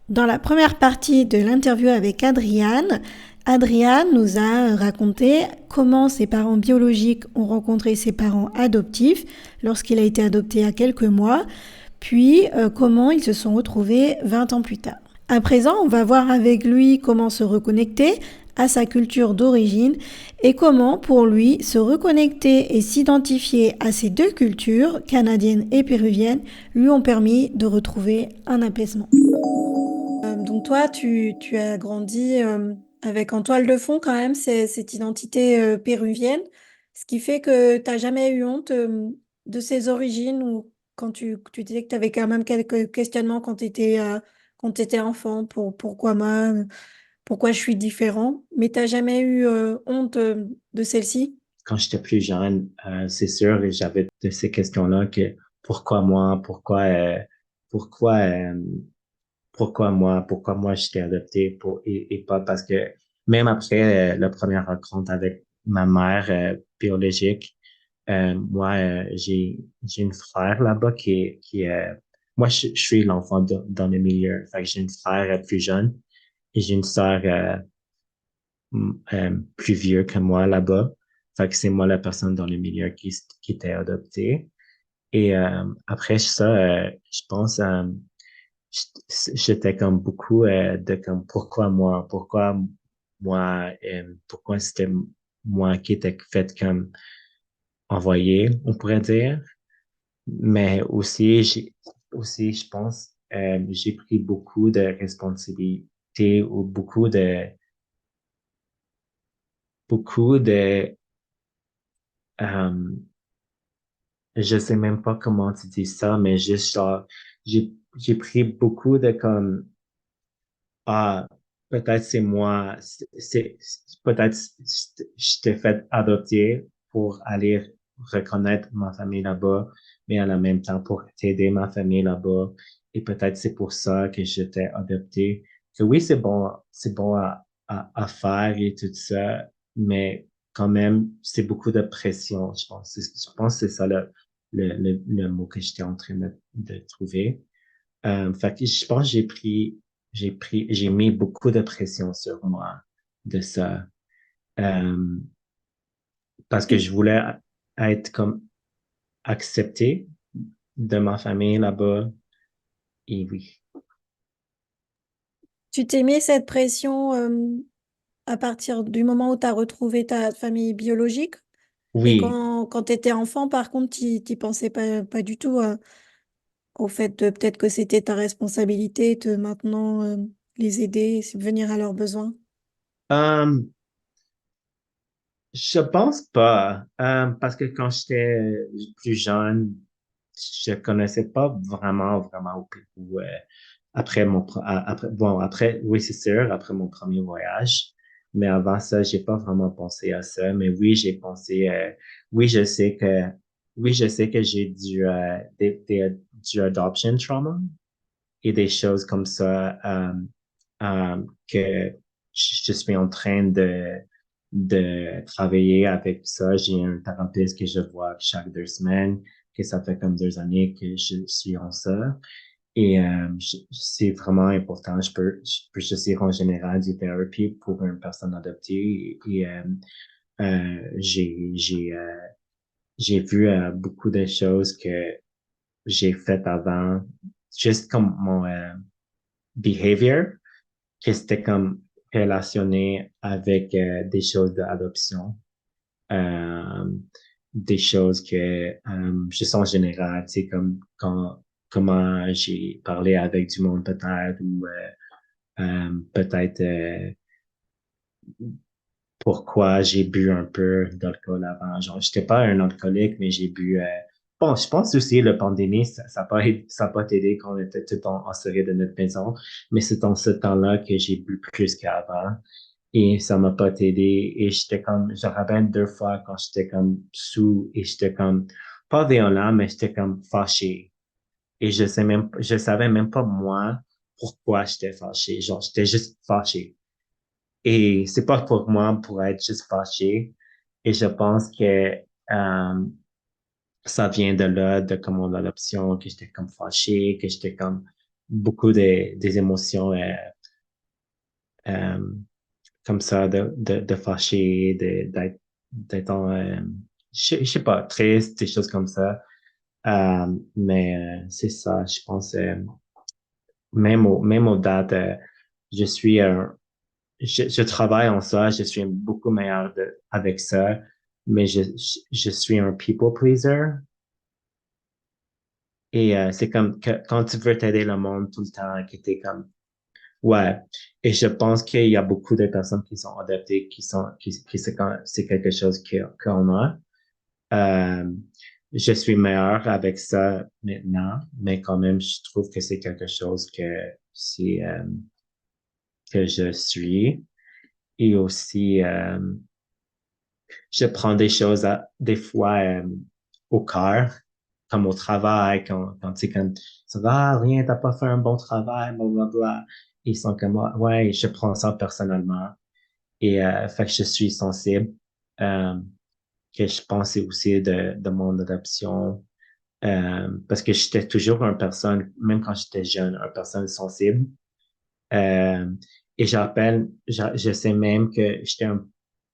Dans la première partie de l'interview avec Adriane, Adriane nous a raconté comment ses parents biologiques ont rencontré ses parents adoptifs lorsqu'il a été adopté il y a quelques mois, puis comment ils se sont retrouvés 20 ans plus tard. À présent, on va voir avec lui comment se reconnecter à sa culture d'origine et comment, pour lui, se reconnecter et s'identifier à ces deux cultures, canadienne et péruvienne, lui ont permis de retrouver un apaisement. Donc toi, tu as grandi avec en toile de fond quand même cette identité péruvienne, ce qui fait que tu n'as jamais eu honte de ses origines ou quand tu disais que tu avais quand même quelques questionnements quand tu étais enfant, pourquoi moi, pourquoi je suis différent, mais tu n'as jamais eu honte de celle-ci? Quand j'étais plus jeune, c'est sûr, et j'avais de ces questions-là que pourquoi moi, pourquoi, pourquoi moi j'étais adopté et pas parce que même après la première rencontre avec ma mère biologique, moi j'ai une frère là-bas moi je suis l'enfant dans le milieu, fait que j'ai une frère plus jeune et j'ai une sœur plus vieux que moi là-bas. Fait que c'est moi la personne dans le milieu qui était adoptée. Et après ça, je pense, j'étais comme beaucoup de comme pourquoi c'était moi qui était fait comme envoyé, on pourrait dire. Mais aussi, je pense, j'ai pris beaucoup de responsabilités ou beaucoup de euh, je sais même pas comment tu dis ça, mais juste genre, j'ai pris beaucoup de comme, ah, peut-être c'est moi, peut-être je t'ai fait adopter pour aller reconnaître ma famille là-bas, mais en même temps pour t'aider ma famille là-bas. Et peut-être c'est pour ça que je t'ai adopté. Que oui, c'est bon à faire et tout ça, mais quand même, c'est beaucoup de pression, je pense. Je pense que c'est ça le mot que j'étais en train de trouver. Fait que je pense que j'ai mis beaucoup de pression sur moi de ça. Euh, Parce que je voulais être comme accepté de ma famille là-bas. Et oui. Tu t'es mis cette pression à partir du moment où tu as retrouvé ta famille biologique? Et Oui. quand tu étais enfant, par contre, tu pensais pas du tout au fait de peut-être que c'était ta responsabilité de maintenant les aider, subvenir à leurs besoins. Euh, je pense pas. Parce que quand j'étais plus jeune, je connaissais pas vraiment au Pérou. Après, oui, c'est sûr, après mon premier voyage. Mais avant ça, j'ai pas vraiment pensé à ça. Mais oui, j'ai pensé, oui, oui, je sais que j'ai du adoption trauma et des choses comme ça, que je suis en train de travailler avec ça. J'ai un thérapeute que je vois chaque 2 semaines, que ça fait comme 2 années que je suis en ça. Et c'est vraiment important. Je peux juste dire en général du thérapie pour une personne adoptée. Et j'ai vu beaucoup de choses que j'ai faites avant, juste comme mon behavior, que c'était comme relationné avec des choses d'adoption, euh, des choses que, juste en général, tu sais, comme comment j'ai parlé avec du monde peut-être, ou peut-être pourquoi j'ai bu un peu d'alcool avant. Genre, j'étais pas un alcoolique, mais j'ai bu. Bon, je pense aussi la pandémie, ça a pas aidé quand on était tout enserré de notre maison, mais c'est dans ce temps-là que j'ai bu plus qu'avant et ça m'a pas aidé et j'étais comme, je me rappelle 2 fois quand j'étais comme sous et j'étais comme pas violent, mais j'étais comme fâché et je savais même pas moi pourquoi j'étais fâché. Genre, j'étais juste fâché. Et c'est pas pour moi pour être juste fâché. Et je pense que ça vient de là, de comme mon adoption, que j'étais comme fâché, que j'étais comme beaucoup des émotions euh, comme ça, de fâcher, d'être je sais pas, triste, des choses comme ça. Mais c'est ça, je pense, même aux dates, je suis je travaille en ça, je suis beaucoup meilleur avec ça, mais je suis un people pleaser. Et c'est comme quand tu veux t'aider le monde tout le temps, que t'es comme, ouais. Et je pense qu'il y a beaucoup de personnes qui sont adaptées, qui c'est quelque chose qu'on a. Euh, je suis meilleur avec ça maintenant, mais quand même, je trouve que c'est quelque chose que je suis. Et aussi, je prends des choses des fois au cœur, comme au travail, quand tu sais, quand ça va, ah, rien, t'as pas fait un bon travail, blablabla. Ils sont comme, ouais, je prends ça personnellement. Et fait que je suis sensible. Euh, que je pensais aussi de mon adoption. Parce que j'étais toujours une personne, même quand j'étais jeune, une personne sensible. Euh, et je sais même que j'étais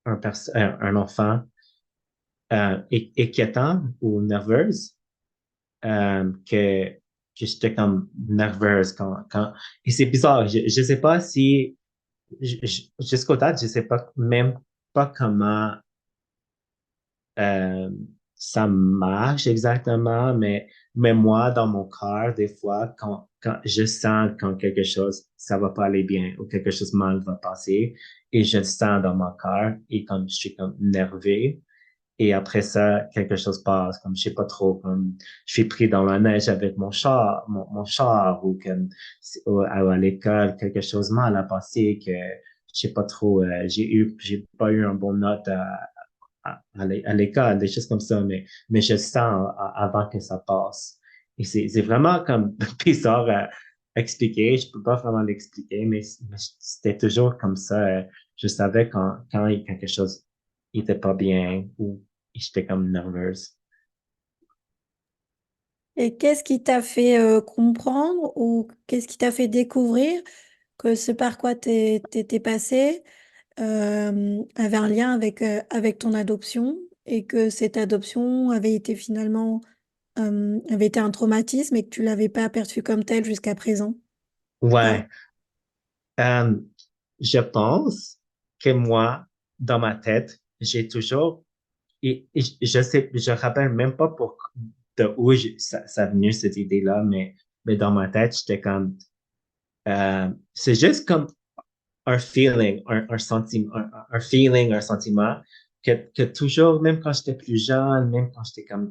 un enfant inquiétant ou nerveuse, que j'étais comme nerveuse Et c'est bizarre, je sais pas si, jusqu'au date, je sais pas même pas comment euh, ça marche exactement, mais moi, dans mon cœur, des fois, quand je sens quand quelque chose, ça va pas aller bien ou quelque chose mal va passer, et je le sens dans mon cœur, et comme je suis comme nerveux, et après ça, quelque chose passe, comme je sais pas trop, comme je suis pris dans la neige avec mon char, ou comme à l'école, quelque chose mal a passé, que je sais pas trop, j'ai pas eu un bon note à l'école, des choses comme ça, mais je sens avant que ça passe. Et c'est vraiment comme bizarre à expliquer. Je peux pas vraiment l'expliquer, mais c'était toujours comme ça. Je savais quand quelque chose était pas bien ou j'étais comme nerveuse. Et qu'est-ce qui t'a fait comprendre ou qu'est-ce qui t'a fait découvrir que ce par quoi t'étais passé avait un lien avec ton adoption et que cette adoption avait été finalement avait été un traumatisme et que tu l'avais pas perçu comme tel jusqu'à présent? Ouais. Ouais. Euh, je pense que moi, dans ma tête, j'ai toujours et je sais, je rappelle même pas de où ça est venu cette idée-là, mais dans ma tête, j'étais comme, c'est juste comme un feeling, un sentiment, un feeling, un sentiment que toujours, même quand j'étais plus jeune, même quand j'étais comme,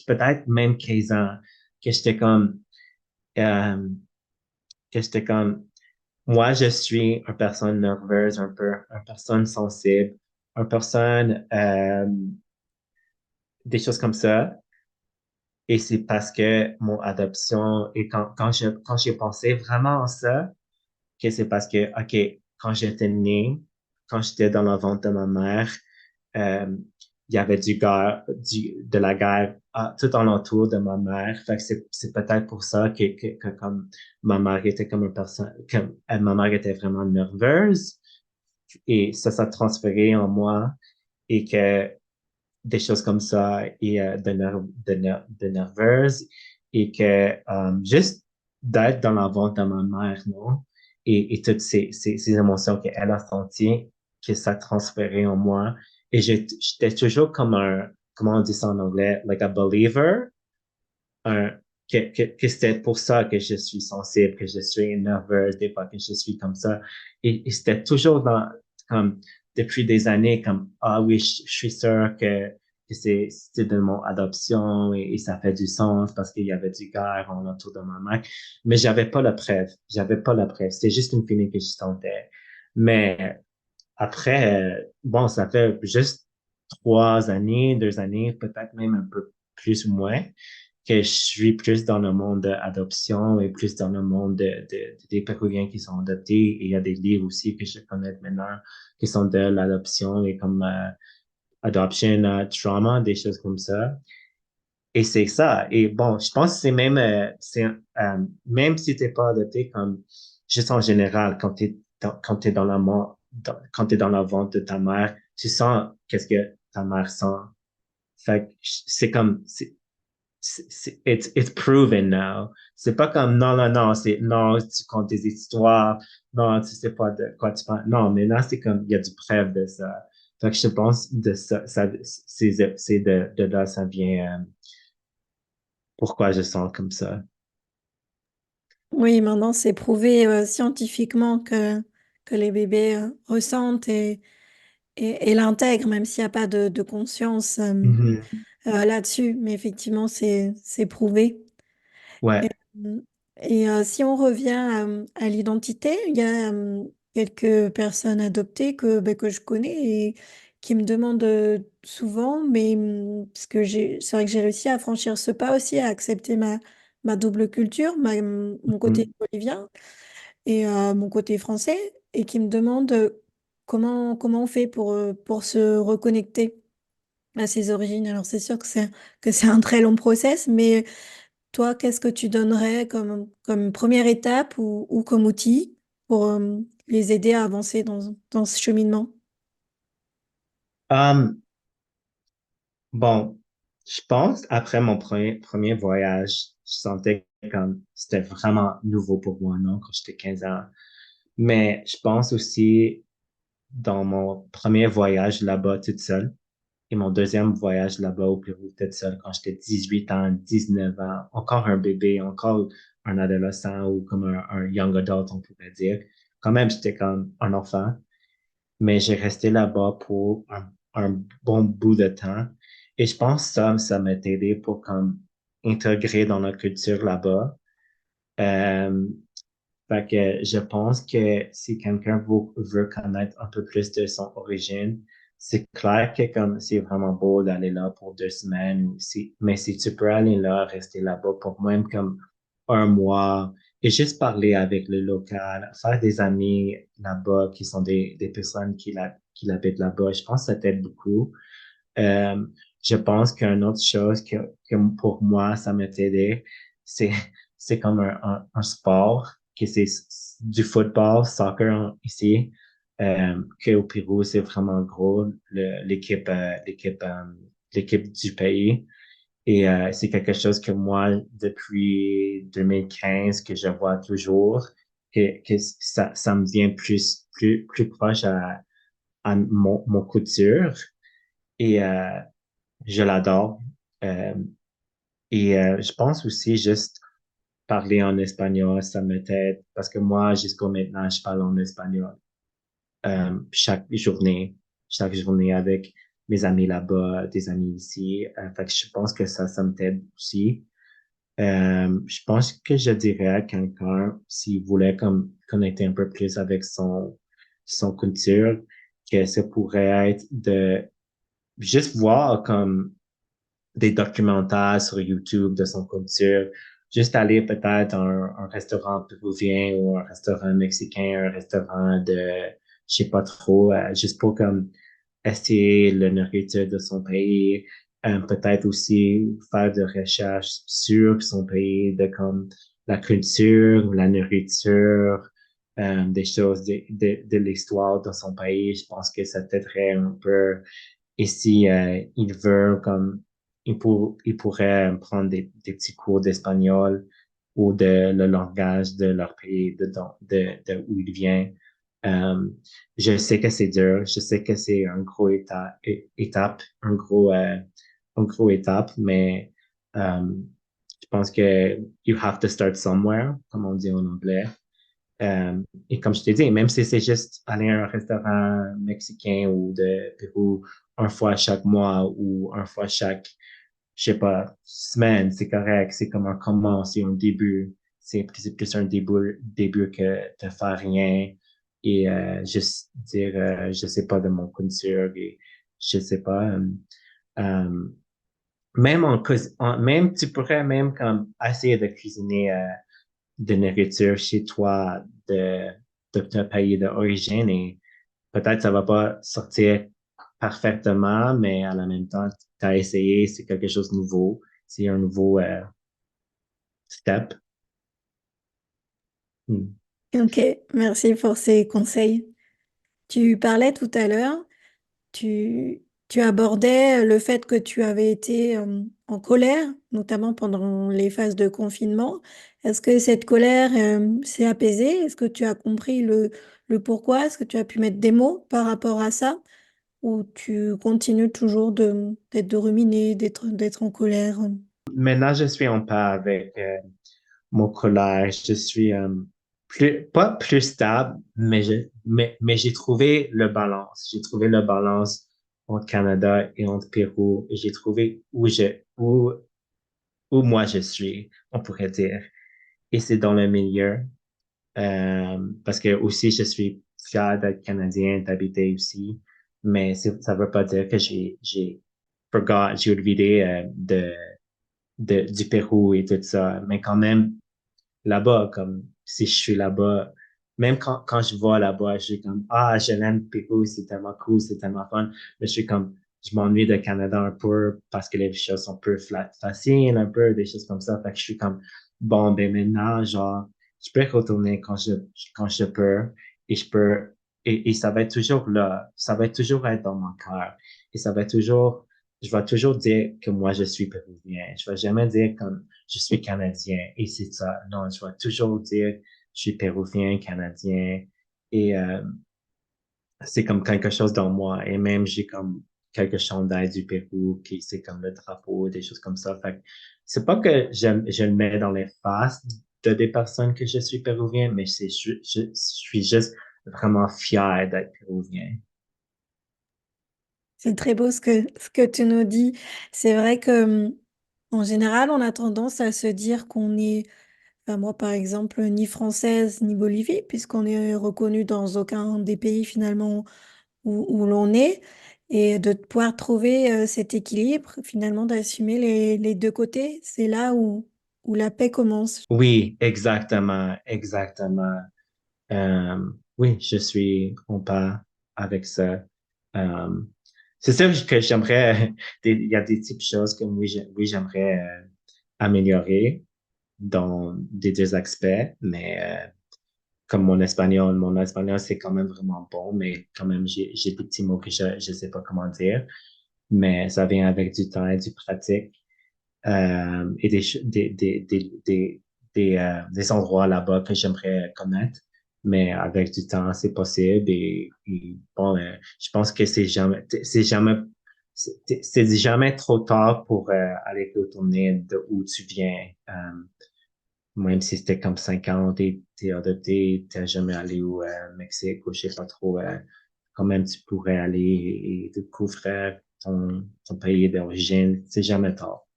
peut-être même 15 ans, que j'étais comme, euh, que j'étais comme, moi, je suis une personne nerveuse, un peu, une personne sensible, une personne, des choses comme ça. Et c'est parce que mon adoption, et quand j'ai pensé vraiment à ça, que c'est parce que, OK, quand j'étais né, quand j'étais dans la ventre de ma mère, euh, il y avait de la guerre tout alentour de ma mère. Fait que c'est peut-être pour ça que comme ma mère était comme une personne, ma mère était vraiment nerveuse et ça s'est transféré en moi et que des choses comme ça et de nerveuse et que juste d'être dans la ventre de ma mère, non? Et toutes ces émotions qu'elle a senties, que ça transférait en moi. Et j'étais toujours comme comment on dit ça en anglais, like a believer, un, que c'était pour ça que je suis sensible, que je suis nerveuse, des fois que je suis comme ça. Et c'était toujours comme, depuis des années, comme, ah oui, je suis sûr que c'est de mon adoption et ça fait du sens parce qu'il y avait du guerre en autour de ma mère. Mais j'avais pas la preuve. J'avais pas la preuve. C'était juste une feeling que je sentais. Mais après, bon, ça fait juste 3 années, 2 années, peut-être même un peu plus ou moins que je suis plus dans le monde d'adoption et plus dans le monde des Péruviens qui sont adoptés. Et il y a des livres aussi que je connais maintenant qui sont de l'adoption et comme Adoption Trauma, des choses comme ça. et c'est ça. Et bon, je pense que c'est même, même si t'es pas adopté, comme juste en général, quand t'es dans quand t'es dans la vente de ta mère, tu sens qu'est-ce que ta mère sent. Fait que c'est comme, it's proven now. C'est pas comme non, non, non, c'est non, tu comptes des histoires, non, tu sais pas de quoi tu parles. Non, mais là, c'est comme, il y a du preuve de ça. Fait que je pense de ça c'est de là, ça vient, pourquoi je sens comme ça. Oui, maintenant c'est prouvé scientifiquement que les bébés ressentent et l'intègrent, même s'il n'y a pas de conscience Mhm. là-dessus. Mais effectivement, c'est prouvé. Et, Ouais. si on revient à l'identité, il y a quelques personnes adoptées que je connais et qui me demandent souvent, mais parce que c'est vrai que j'ai réussi à franchir ce pas aussi, à accepter ma double culture, mon côté Mhm. bolivien et mon côté français, et qui me demandent comment on fait pour se reconnecter à ses origines. Alors c'est sûr que c'est un très long process, mais toi, qu'est-ce que tu donnerais comme première étape ou comme outil pour les aider à avancer dans ce cheminement? Um, bon, je pense après mon premier voyage, je sentais comme c'était vraiment nouveau pour moi, non, quand j'étais 15 ans. Mais je pense aussi dans mon premier voyage là-bas toute seule et mon deuxième voyage là-bas au Pérou toute seule quand j'étais 18 ans, 19 ans, encore un bébé, encore un adolescent ou comme un young adult, on pourrait dire. Quand même, j'étais comme un enfant, mais j'ai resté là-bas pour un bon bout de temps. Et je pense que ça m'a aidé pour comme intégrer dans la culture là-bas. Euh, Fait que je pense que si quelqu'un veut connaître un peu plus de son origine, c'est clair que comme c'est vraiment beau d'aller là pour 2 semaines, mais si tu peux aller là, rester là-bas pour même comme un mois et juste parler avec le local, faire des amis là-bas qui sont des personnes qui habitent là-bas, je pense que ça t'aide beaucoup. Euh, je pense qu'une autre chose que pour moi, ça m'a aidé, c'est, c'est comme un sport, que c'est du football, soccer ici, qu'au Pérou, c'est vraiment gros, l'équipe du pays. Et c'est quelque chose que moi, depuis 2015, que je vois toujours, que ça me vient plus proche à mon culture. Et je l'adore. Euh, et je pense aussi juste parler en espagnol, ça me t'aide parce que moi, jusqu'au maintenant, je parle en espagnol chaque journée avec mes amis là-bas, des amis ici. Fait que je pense que ça me t'aide aussi. Je pense que je dirais à quelqu'un, s'il voulait comme connecter un peu plus avec son culture, que ça pourrait être de juste voir comme des documentaires sur YouTube de son culture, juste aller peut-être à un restaurant péruvien ou un restaurant mexicain, un restaurant je sais pas trop, juste pour comme essayer la nourriture de son pays, peut-être aussi faire des recherches sur son pays, de comme la culture, la nourriture, des choses de l'histoire de son pays. Je pense que ça t'aiderait un peu. Et si il veut, comme, il pourrait prendre des petits cours d'espagnol ou de le langage de leur pays, de où il vient. Euh, je sais que c'est dur, je sais que c'est un gros étape, un gros étape, mais je pense que you have to start somewhere, comme on dit en anglais. Et comme je t'ai dit, même si c'est juste aller à un restaurant mexicain ou de Pérou une fois chaque mois ou une fois chaque, je sais pas, semaine, c'est correct. C'est comme un commence, c'est un début. C'est plus un début que de faire rien et juste dire, je sais pas de mon culture et je sais pas. Euh, même même tu pourrais même comme essayer de cuisiner de nourriture chez toi de ton pays d'origine et peut-être ça va pas sortir parfaitement, mais à la même temps, tu as essayé, c'est quelque chose de nouveau c'est un nouveau step. Hmm. Ok, merci pour ces conseils. Tu parlais tout à l'heure, tu abordais le fait que tu avais été en colère, notamment pendant les phases de confinement. Est-ce que cette colère s'est apaisée? Est-ce que tu as compris le pourquoi? Est-ce que tu as pu mettre des mots par rapport à ça? Ou tu continues toujours de ruminer, d'être en colère? Maintenant, je suis en paix avec mon collège. Je suis pas plus stable, mais j'ai trouvé le balance. J'ai trouvé le balance entre Canada et entre Pérou. Et j'ai trouvé où moi je suis, on pourrait dire. Et c'est dans le milieu. Parce que aussi, je suis fier d'être Canadien, d'habiter ici. Mais ça veut pas dire que j'ai oublié du Pérou et tout ça. Mais quand même, là-bas, comme si je suis là-bas, même quand je vais là-bas, je suis comme, ah, je l'aime, Pérou, c'est tellement cool, c'est tellement fun. Mais je suis comme, je m'ennuie de Canada un peu parce que les choses sont un peu faciles, un peu, des choses comme ça. Fait que je suis comme, bon, ben maintenant, genre, je peux retourner quand je peux et je peux, et ça va être toujours là. Ça va toujours être dans mon cœur. Et ça va toujours, je vais toujours dire que moi, je suis péruvien. Je vais jamais dire comme, je suis Canadien et c'est ça. Non, je vais toujours dire je suis péruvien, Canadien et c'est comme quelque chose dans moi et même j'ai comme quelques chandails du Pérou qui c'est comme le drapeau, des choses comme ça. Fait que c'est pas que je le mets dans les faces de des personnes que je suis péruvien, mais je suis juste vraiment fier d'être péruvien. C'est très beau ce que tu nous dis. C'est vrai que, en général, on a tendance à se dire qu'on est, enfin, moi par exemple, ni française ni Bolivie, puisqu'on est reconnu dans aucun des pays finalement où l'on est, et de pouvoir trouver cet équilibre, finalement, d'assumer les deux côtés, c'est là où la paix commence. Oui, exactement, exactement. Oui, je suis en paix avec ça. Euh, c'est sûr que j'aimerais, il y a des types de choses que oui, j'aimerais améliorer dans des deux aspects, mais comme mon espagnol, c'est quand même vraiment bon, mais quand même, j'ai des petits mots que je sais pas comment dire, mais ça vient avec du temps et du pratique et des endroits là-bas que j'aimerais connaître. Mais avec du temps, c'est possible. Et bon, je pense que c'est jamais trop tard pour aller retourner de où tu viens. Même si c'était comme 50 et t'es adopté, t'es jamais allé au Mexique ou je sais pas trop, quand même tu pourrais aller et découvrir ton pays d'origine. C'est jamais tard.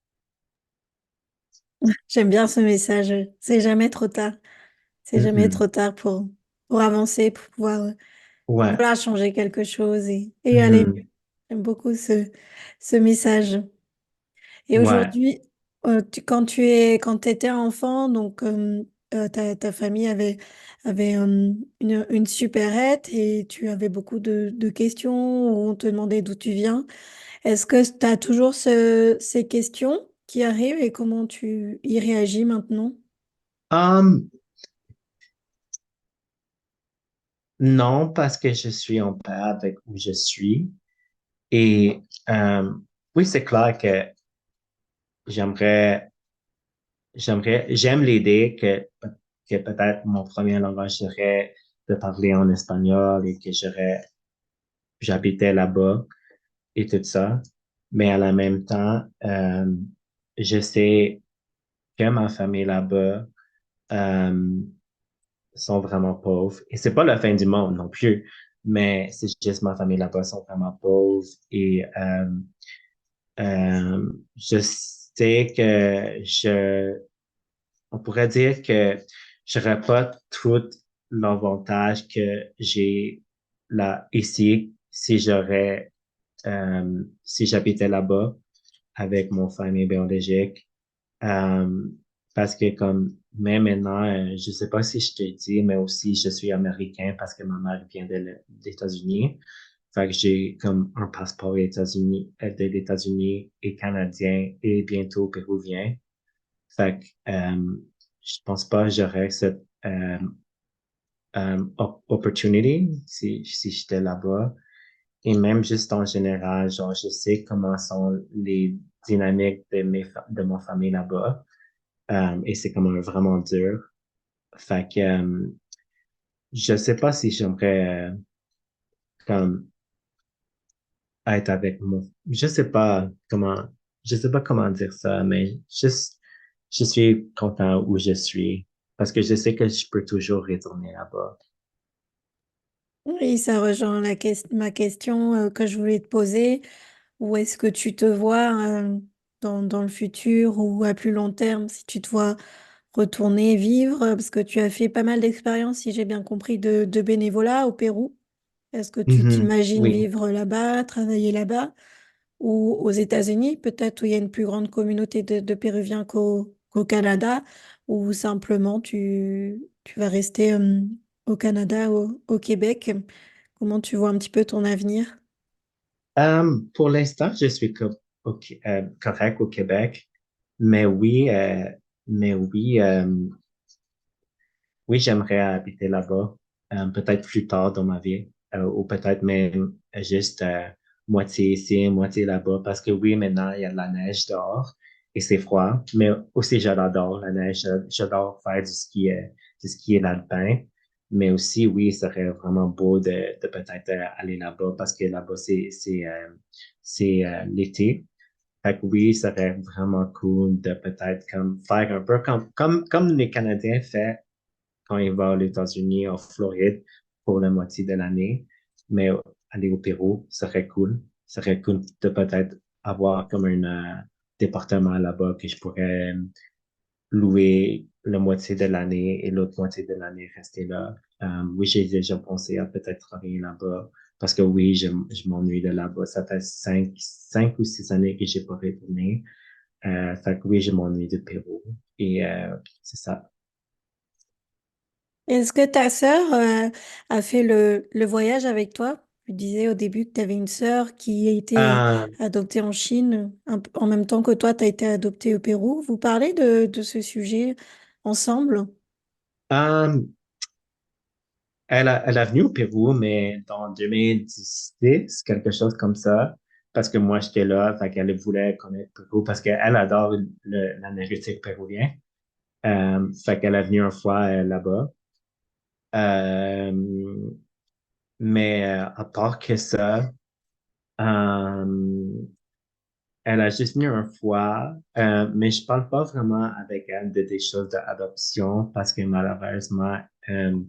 J'aime bien ce message. C'est jamais trop tard. C'est jamais trop Mhm. tard pour avancer, pour pouvoir Ouais. voilà, changer quelque chose et aller mieux. Mhm. J'aime beaucoup ce message. Et Ouais. aujourd'hui, quand tu étais enfant, donc ta famille avait une supérette et tu avais beaucoup de questions où on te demandait d'où tu viens. Est-ce que tu as toujours ces questions qui arrivent et comment tu y réagis maintenant? Um, non, parce que je suis en paix avec où je suis. Et oui, c'est clair que j'aimerais, j'aime l'idée que peut-être mon premier langage serait de parler en espagnol et que j'habitais là-bas et tout ça. Mais à la même temps, je sais que ma famille là-bas, euh, sont vraiment pauvres. Et c'est pas la fin du monde non plus, mais c'est juste ma famille là-bas sont vraiment pauvres. Et je sais que on pourrait dire que j'aurais pas tout l'avantage que j'ai là ici si j'habitais là-bas avec mon famille biologique. Euh, Parce que comme même maintenant, je sais pas si je te dis, mais aussi je suis américain parce que ma mère vient des États-Unis. Fait que j'ai comme un passeport de l'États-Unis et canadien et bientôt péruvien. Fait que je pense pas que j'aurais cette opportunity si j'étais là-bas. Et même juste en général, genre, je sais comment sont les dynamiques de mon famille là-bas. Et c'est comme vraiment dur. Fait que je sais pas si j'aimerais comme être avec je sais pas comment dire ça, mais juste, je suis content où je suis parce que je sais que je peux toujours retourner là-bas. Oui, ça rejoint ma question que je voulais te poser. Où est-ce que tu te vois dans le futur ou à plus long terme, si tu te vois retourner vivre, parce que tu as fait pas mal d'expériences, si j'ai bien compris, de bénévolat au Pérou. Est-ce que tu Mhm. t'imagines Oui. vivre là-bas, travailler là-bas, ou aux États-Unis, peut-être où il y a une plus grande communauté de Péruviens qu'au Canada, ou simplement tu vas rester au Canada, au Québec. Comment tu vois un petit peu ton avenir? Pour l'instant, je suis correct au Québec, mais mais oui, oui, j'aimerais habiter là-bas, peut-être plus tard dans ma vie, ou peut-être même juste moitié ici, moitié là-bas, parce que oui, maintenant, il y a de la neige dehors et c'est froid, mais aussi j'adore la neige, j'adore faire du ski alpin, mais aussi, oui, ce serait vraiment beau de peut-être aller là-bas, parce que là-bas, c'est l'été. Fait que oui, ça serait vraiment cool de peut-être comme faire un peu comme les Canadiens font quand il va aux États-Unis, en Floride, pour la moitié de l'année. Mais aller au Pérou, ça serait cool. Ça serait cool de peut-être avoir comme un département là-bas que je pourrais louer la moitié de l'année et l'autre moitié de l'année rester là. Oui, j'ai déjà pensé à peut-être travailler là-bas parce que oui, je m'ennuie de là-bas. Ça fait 5 ou 6 années que j'ai pas retourné. Fait que oui, je m'ennuie du Pérou. Et c'est ça. Est-ce que ta sœur a fait le voyage avec toi? Tu disais au début que tu avais une sœur qui a été Euh, adoptée en Chine en même temps que toi, tu as été adoptée au Pérou. Vous parlez de ce sujet ensemble? euh, elle a venu au Pérou, mais dans 2016, quelque chose comme ça, parce que moi, j'étais là, fait qu'elle voulait connaître le Pérou, parce qu'elle adore la nourriture péruvienne. Fait qu'elle est venue une fois là-bas. Euh, mais à part que ça, euh, elle a juste venu une fois, mais je parle pas vraiment avec elle de des choses d'adoption, parce que malheureusement, euh,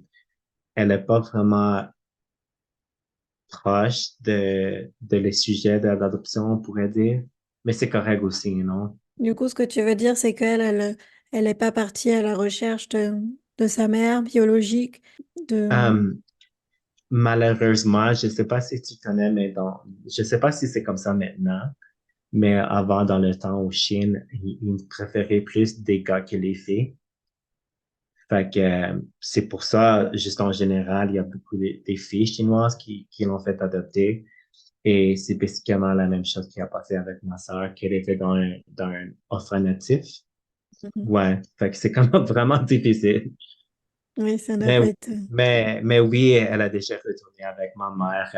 elle est pas vraiment proche de les sujets de l'adoption, on pourrait dire. Mais c'est correct aussi, non? Du coup, ce que tu veux dire, c'est elle est pas partie à la recherche de sa mère biologique, de... Euh, Malheureusement, je sais pas si tu connais, je sais pas si c'est comme ça maintenant, mais avant, dans le temps, au Chine, ils préféraient plus des gars que les filles. Fait que c'est pour ça, juste en général, il y a beaucoup des filles chinoises qui l'ont fait adopter. Et c'est spécifiquement la même chose qui a passé avec ma sœur, qu'elle était dans un orphanatif. Mhm. Ouais, fait que c'est quand même vraiment difficile. Oui, ça doit Mais, pas être... mais oui, elle a déjà retourné avec ma mère.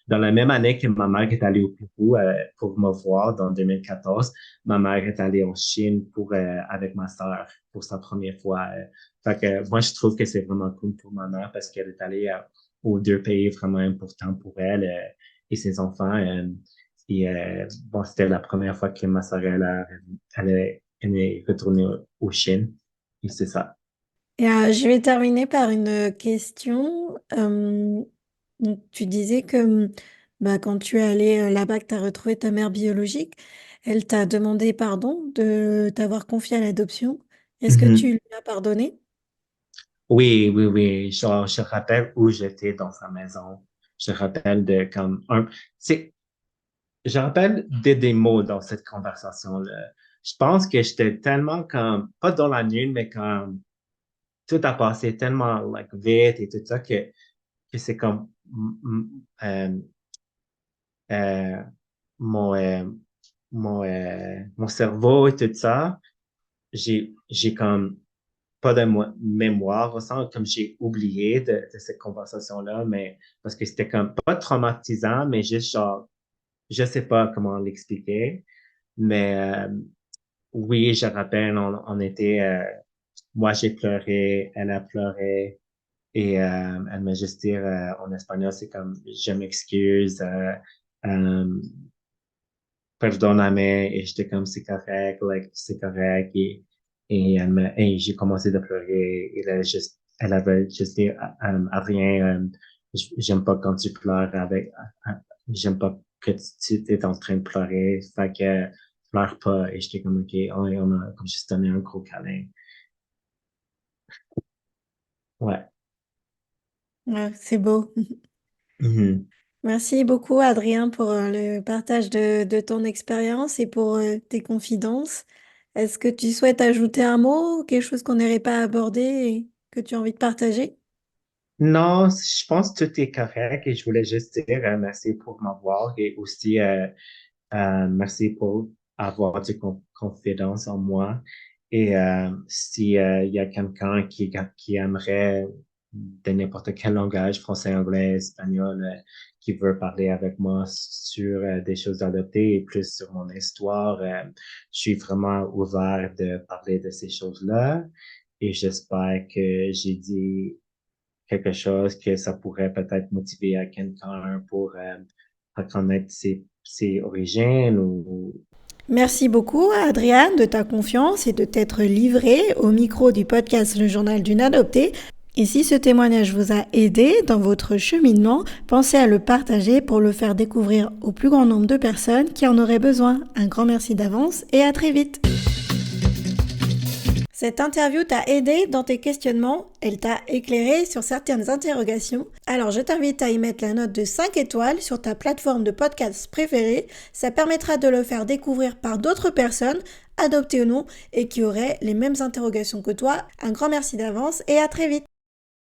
Dans la même année que ma mère est allée au Pérou pour me voir, dans 2014, ma mère est allée en Chine avec ma sœur pour sa première fois. Fait que moi, je trouve que c'est vraiment cool pour ma mère parce qu'elle est allée aux deux pays vraiment importants pour elle et ses enfants. Bon, c'était la première fois que ma sœur elle est retournée au Chine. Et c'est ça. Et, je vais terminer par une question. Donc, tu disais que bah, quand tu es allé là-bas, que tu as retrouvé ta mère biologique, elle t'a demandé pardon de t'avoir confié à l'adoption. Est-ce que tu Mhm. lui as pardonné? Oui, oui, oui. Je rappelle où j'étais dans sa maison. Je rappelle je rappelle des mots dans cette conversation-là. Je pense que j'étais tellement comme, pas dans la nuit, mais comme tout a passé tellement like, vite et tout ça que c'est comme, euh, mon, mon cerveau et tout ça, j'ai comme pas de mémoire, au sens comme j'ai oublié de cette conversation-là, mais parce que c'était comme pas traumatisant, mais juste genre, je sais pas comment l'expliquer, mais oui, je rappelle, on était, moi j'ai pleuré, elle a pleuré, et elle m'a juste dit en espagnol, c'est comme, je m'excuse, perdóname, et j'étais comme, c'est correct, like, c'est correct, et j'ai commencé de pleurer, et elle avait juste dit, Adrien, j'aime pas quand tu pleures j'aime pas que tu es en train de pleurer, fait que, pleure pas, et j'étais comme, ok, on a comme juste donné un gros câlin. Ouais. Ouais, c'est beau. Mhm. Merci beaucoup, Adrien, pour le partage de ton expérience et pour tes confidences. Est-ce que tu souhaites ajouter un mot ou quelque chose qu'on n'aurait pas abordé et que tu as envie de partager? Non, je pense que tout est correct et je voulais juste dire merci pour m'avoir et aussi merci pour avoir du confiance en moi. Et si il y a quelqu'un qui aimerait de n'importe quel langage, français, anglais, espagnol, qui veut parler avec moi sur des choses adoptées et plus sur mon histoire, je suis vraiment ouvert de parler de ces choses-là. Et j'espère que j'ai dit quelque chose que ça pourrait peut-être motiver à quelqu'un pour reconnaître ses origines ou... Merci beaucoup, Adrien, de ta confiance et de t'être livré au micro du podcast Le Journal d'une adoptée. Et si ce témoignage vous a aidé dans votre cheminement, pensez à le partager pour le faire découvrir au plus grand nombre de personnes qui en auraient besoin. Un grand merci d'avance et à très vite. Cette interview t'a aidé dans tes questionnements, elle t'a éclairé sur certaines interrogations. Alors je t'invite à y mettre la note de 5 étoiles sur ta plateforme de podcast préférée. Ça permettra de le faire découvrir par d'autres personnes, adoptées ou non, et qui auraient les mêmes interrogations que toi. Un grand merci d'avance et à très vite.